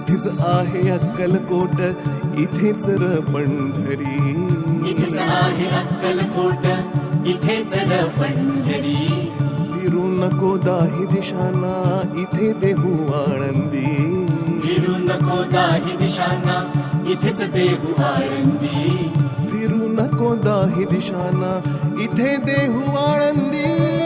इथेच आहे अक्कलकोट, इथेच र पंढरी. इथेच आहे अक्कलकोट, इथेच र पंढरी. फिरू नको दाही दिशांना, इथे देहू आळंदी. फिरू नको दाही दिशांना, इथेच देहू आळंदी. फिरू नको दाही दिशांना, इथे देहू आळंदी.